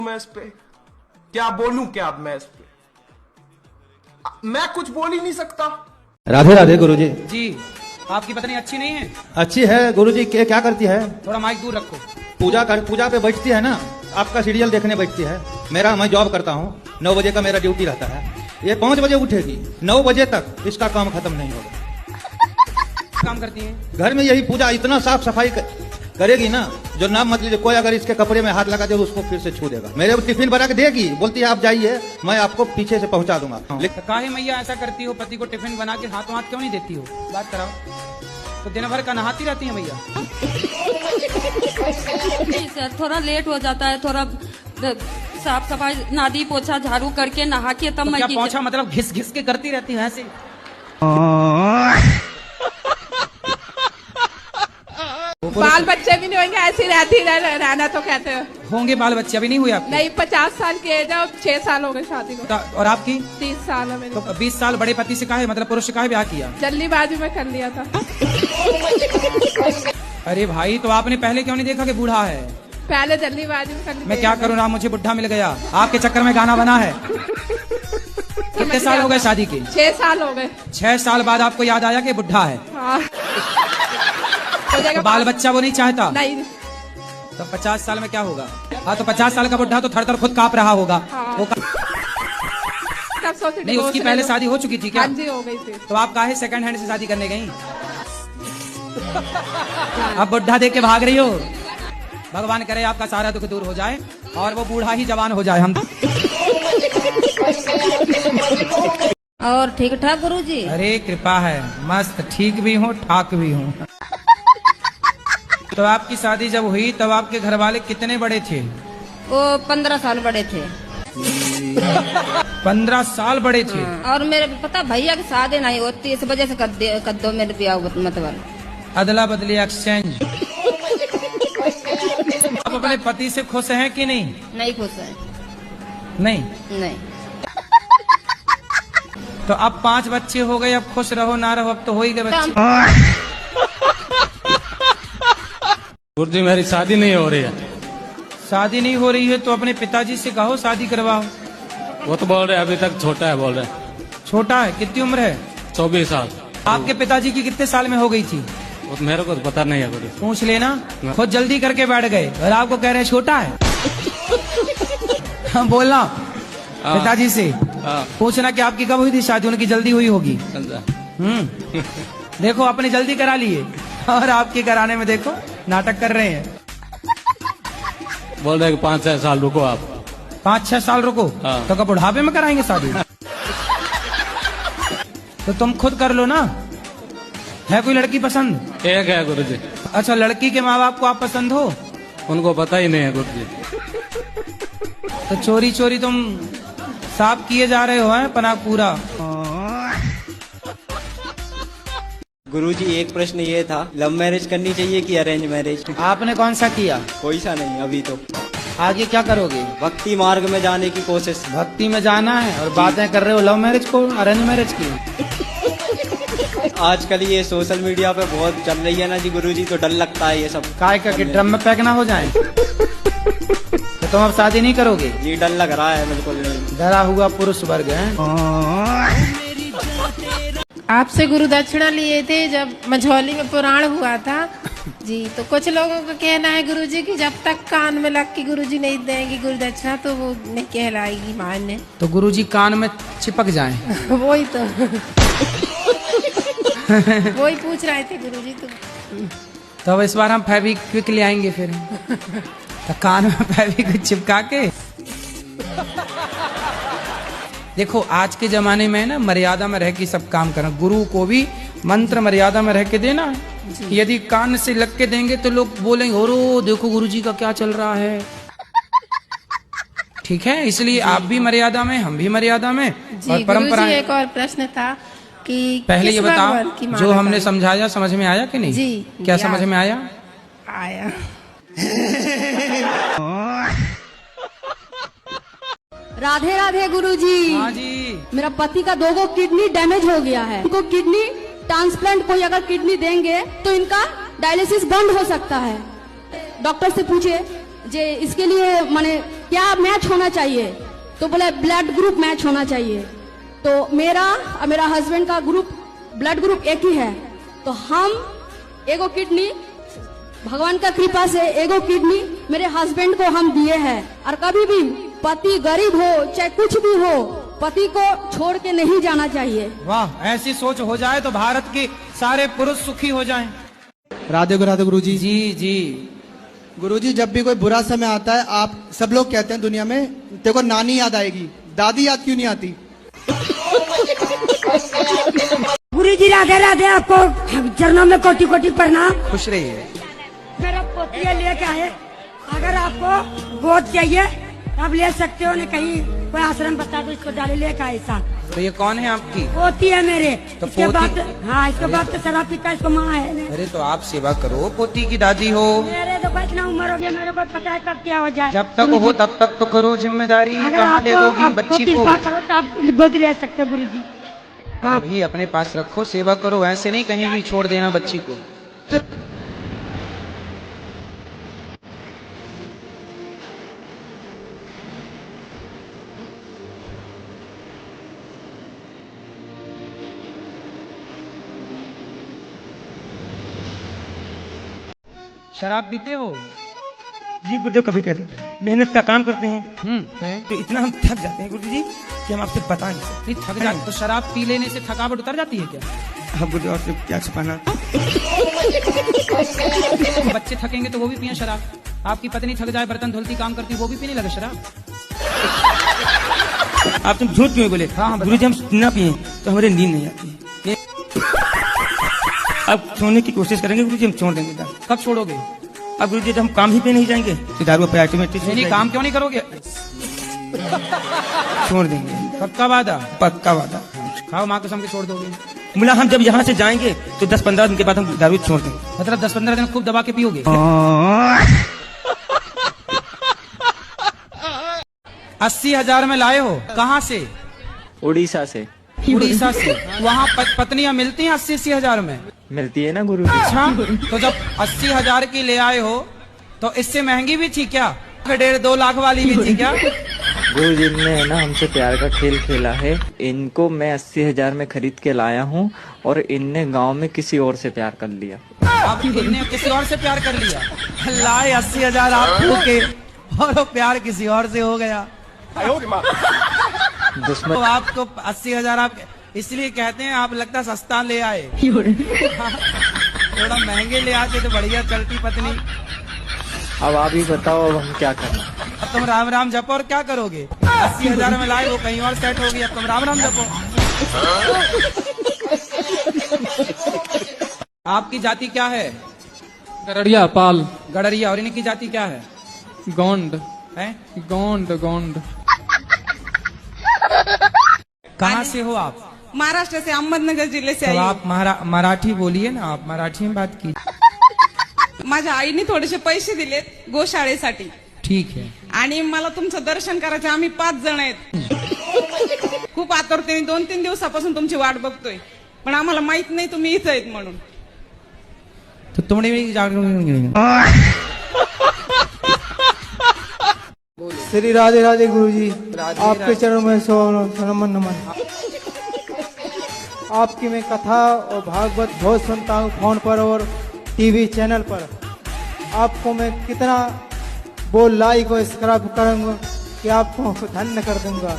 मैं इस पे क्या बोलूं? क्या मैं इस पे मैं कुछ बोल ही नहीं सकता। राधे राधे गुरुजी। जी, आपकी पत्नी अच्छी नहीं है? अच्छी है गुरुजी। क्या करती है? थोड़ा माइक दूर रखो। पूजा पे बैठती है ना, आपका सीरियल देखने बैठती है। मैं जॉब करता हूँ, 9 बजे का मेरा ड्यूटी रहता है। ये 5 बजे उठेगी, 9 बजे तक इसका काम खत्म नहीं होगा। काम करती है घर में यही पूजा, इतना साफ सफाई करेगी ना, जो नाम मत लीजिए। कोई अगर इसके कपड़े में हाथ लगा दे तो उसको फिर से छू देगा। मेरे टिफिन बना के देगी, बोलती है आप जाइए, मैं आपको पीछे से पहुंचा दूंगा। तो काहे मैया ऐसा करती हो? पति को टिफिन बना के हाथों हाथ क्यों नहीं देती हो? बात कराओ। तो दिन भर का नहाती रहती है मैया? सर थोड़ा लेट हो जाता है, थोड़ा साफ सफाई नादी पोछा झाड़ू करके नहा के तब तो मैं क्या पोछा मतलब घिस घिस के करती रहती है ऐसे? बाल बच्चे भी नहीं होंगे, ऐसी रहती रहना तो कहते हैं। होंगे बाल बच्चे? अभी नहीं हुए आपके? नहीं, 50 साल की एज है, 6 साल हो गए शादी को। और आपकी? 30 साल है मेरे। तो 20 साल बड़े पति से काहे, मतलब पुरुष से काहे ब्याह किया? जल्दीबाजी में कर लिया था। अरे भाई, तो आपने पहले क्यों नहीं देखा कि बूढ़ा है? पहले जल्दीबाजी में कर लिया। मैं क्या करूँ ना, मुझे बुढ़ा मिल गया। आपके चक्कर में गाना बना है। कितने साल हो गए शादी के? 6 साल हो गए। 6 साल बाद आपको याद आया कि बुढ़ा है? हाँ। तो बाल बच्चा वो नहीं चाहता? नहीं। तो 50 साल में क्या होगा? हाँ, तो 50 साल का बुढ़ा तो थर थर खुद कांप रहा होगा। हाँ। वो नहीं, उसकी पहले शादी हो चुकी थी क्या? हाँ जी, हो गई थी। तो आप काहे सेकंड हैंड से शादी करने गई? अब बुढ़ा देख के भाग रही हो? भगवान करे आपका सारा दुख दूर हो जाए और वो बूढ़ा ही जवान हो जाए। हम और ठीक ठाक गुरुजी? अरे कृपा है, मस्त ठीक भी हूँ, ठाक भी हूँ। तो आपकी शादी जब हुई तब आपके घर वाले कितने बड़े थे? वो 15 साल बड़े थे। 15 साल बड़े थे? और मेरे पता भैया की शादी नहीं होती, इस वजह से कर दो मेरे ब्याह मतलब। अदला बदली एक्सचेंज। आप अपने पति से खुश हैं कि नहीं? नहीं खुश है। नहीं? नहीं। तो अब 5 बच्चे हो गए, अब खुश रहो ना रहो, अब तो हो ही गए बच्चे। गुरुजी मेरी शादी नहीं हो रही है। शादी नहीं हो रही है तो अपने पिताजी से कहो शादी करवाओ। वो तो बोल रहे अभी तक छोटा है, बोल रहे। छोटा है? कितनी उम्र है? 24 साल। आपके पिताजी की कितने साल में हो गई थी? वो तो मेरे को तो पता नहीं है गुरुजी। पूछ लेना। खुद जल्दी करके बैठ गए और आपको कह रहे हैं छोटा है। हम बोलना पिताजी से, पूछना कि आपकी कब हुई थी शादी? उनकी जल्दी हुई होगी। देखो अपने जल्दी करा लिए और आपके कराने में देखो नाटक कर रहे हैं। बोल रहे 5-6 साल रुको आप। 5-6 साल रुको? तो कब बुढ़ापे में कराएंगे शादी? तो तुम खुद कर लो ना। है कोई लड़की पसंद? एक है गुरुजी। अच्छा, लड़की के माँ बाप को आप पसंद हो? उनको पता ही नहीं है गुरुजी। तो चोरी चोरी तुम साफ किए जा रहे हो हैं पना पूरा। गुरुजी एक प्रश्न ये था, लव मैरिज करनी चाहिए कि अरेंज मैरिज? आपने कौन सा किया? कोई सा नहीं अभी तो। आगे क्या करोगे? भक्ति मार्ग में जाने की कोशिश। भक्ति में जाना है और बातें कर रहे हो लव मैरिज को अरेंज मैरिज की। आजकल ये सोशल मीडिया पे बहुत चल रही है ना जी गुरुजी, तो डर लगता है ये सब। काय करके ड्रम में पैक ना हो जाए? तो तुम अब शादी नहीं करोगे? जी डर लग रहा है, बिल्कुल नहीं। डरा हुआ पुरुष वर्ग है। आपसे गुरु दक्षिणा लिए थे जब मझौली में पुराण हुआ था जी, तो कुछ लोगों का कहना है गुरुजी कि जब तक कान में लग के गुरुजी नहीं देंगे गुरु दक्षिणा तो वो नहीं कहलाएगी मान्य। तो गुरुजी कान में चिपक जाएं। वही तो वही पूछ रहे थे गुरुजी। तो अब इस बार हम फेविक्विक ले आएंगे फिर। तो कान में फेविक्विक चिपका के। देखो आज के जमाने में ना मर्यादा में रह के सब काम करना। गुरु को भी मंत्र मर्यादा में रह के देना है। यदि कान से लग के देंगे तो लोग बोलेंगे ओरो देखो गुरुजी का क्या चल रहा है। ठीक है, इसलिए आप भी मर्यादा में, हम भी मर्यादा में। और परंपरा। एक और प्रश्न था कि पहले ये बताओ, जो हमने समझाया समझ में आया कि नहीं? जी। क्या समझ में आया? आया। राधे राधे गुरुजी। हाँ जी। मेरा पति का 2 किडनी डैमेज हो गया है, इनको किडनी ट्रांसप्लांट कोई अगर किडनी देंगे तो इनका डायलिसिस बंद हो सकता है। डॉक्टर से पूछे जे इसके लिए माने क्या मैच होना चाहिए? तो बोले ब्लड ग्रुप मैच होना चाहिए। तो मेरा और मेरा हस्बैंड का ग्रुप ब्लड ग्रुप एक ही है, तो हम एगो किडनी भगवान का कृपा से एगो किडनी मेरे हस्बैंड को हम दिए हैं। और कभी भी पति गरीब हो चाहे कुछ भी हो, पति को छोड़ के नहीं जाना चाहिए। वाह, ऐसी सोच हो जाए तो भारत के सारे पुरुष सुखी हो जाएं। राधे गुरुजी। जी जी। गुरुजी, जब भी कोई बुरा समय आता है, आप सब लोग कहते हैं दुनिया में तेरे को नानी याद आएगी, दादी याद क्यों नहीं आती? गुरुजी राधे राधे, आपको चरणों में कोटि कोटि प्रणाम। खुश रहिए। मेरा पोतिया लेके आए, अगर आपको गोद चाहिए आप ले सकते हो, नहीं कहीं कोई आश्रम बता दो, इसको डाले लेके आए साथ। तो ये कौन है आपकी? पोती है मेरे। तो इसके पोती- बाद हाँ, इसके बाद तो शराब पीता, इसको माँ है। अरे तो आप सेवा करो, पोती की दादी हो। मेरे तो इतना उम्र हो गया, मेरे को पता है कब क्या हो जाए। जब तक हो तब तक तो करो, जिम्मेदारी अगर कहाँ ले दोगी आपको बच्ची को? कृपा करो तो आप गोद ले सकते हो गुरुजी। भी अपने पास रखो, सेवा करो, ऐसे नहीं कहीं भी छोड़ देना बच्ची को। शराब पीते हो? जी गुरुदेव, कभी कहते मेहनत का काम करते हैं तो इतना हम थक जाते हैं गुरुजी जी कि हम आपसे बता नहीं सकते। नहीं थक जाते तो शराब पी लेने से थकावट उतर जाती है क्या? हाँ गुरुदेव, आपसे क्या छिपाना। बच्चे थकेंगे तो वो भी पिए शराब। आपकी पत्नी थक जाए, बर्तन धुलती, काम करती, वो भी पीने लगे शराब। आप तुम झूठ क्यों बोले? हाँ, गुरुजी, हम ना पिए तो हमारे नींद नहीं आती है। अब छोड़ने की कोशिश करेंगे गुरुजी, हम छोड़ देंगे दारू। कब छोड़ोगे? अब गुरुजी, जब हम काम ही पे नहीं जाएंगे तो दारू पे ऑटोमेटिक नहीं, काम क्यों नहीं करोगे? छोड़ देंगे। पक्का वादा? पक्का वादा। खाओ, माँ कसम के छोड़ दोगे? बोला हम जब यहाँ से जाएंगे तो 10-15 दिन के बाद हम दारू छोड़ देंगे। मतलब 10-15 दिन खूब दबा के पियोगे? 80,000 में लाए हो? कहाँ से? उड़ीसा से। उड़ीसा से? वहाँ पत्नियां मिलती हैं 80-80 हजार में? मिलती है ना गुरु जी। अच्छा, तो जब 80,000 की ले आए हो तो इससे महंगी भी थी क्या? 1.5-2 लाख वाली भी थी क्या? गुरु जी ने ना हमसे प्यार का खेल खेला है। इनको मैं 80,000 में खरीद के लाया हूँ और इनने गांव में किसी और से प्यार कर लिया। अब इनने किसी और से प्यार कर लिया? लाए 80,000 आपको के और वो प्यार किसी और से हो गया। दुश्मन तो आपको 80,000 आप इसलिए कहते हैं, आप लगता सस्ता ले आए। थोड़ा महंगे ले आते तो बढ़िया चलती पत्नी। अब आप ही बताओ, अब हम क्या करें? अब तुम राम राम जपो और क्या करोगे? 80,000 में लाए, वो कहीं और सेट होगी, अब तुम राम राम जपो। आपकी जाति क्या है? गड़रिया पाल। गड़रिया। और इनकी जाति क्या है? गोंड है? गोंड गोंड। कहाँ से हो आप? महाराष्ट्र से, अहमदनगर जिल्हे से तो आई। आप मराठी बोलिए ना, आप मराठी में बात की। माझ्या आईने थोडेसे पैसे दिलेत गोशाळेसाठी। ठीक है। आणि मला तुमचं दर्शन करायचं, आम्ही 5 जण आहेत। खूप आतुरतेने 2-3 दिवसापासून तुमची वाट बघतोय, पण आम्हाला माहित नाही तुम्ही इथं आहेत म्हणून। तो तुमने भी श्री राधे राधे गुरुजी, आपके चरणों में नमन नमन। आपकी मैं कथा और भागवत बहुत सुनता हूँ फोन पर और टीवी चैनल पर। आपको मैं कितना वो लाइक और सब्सक्राइब करूँगा कि आपको धन्य कर दूंगा।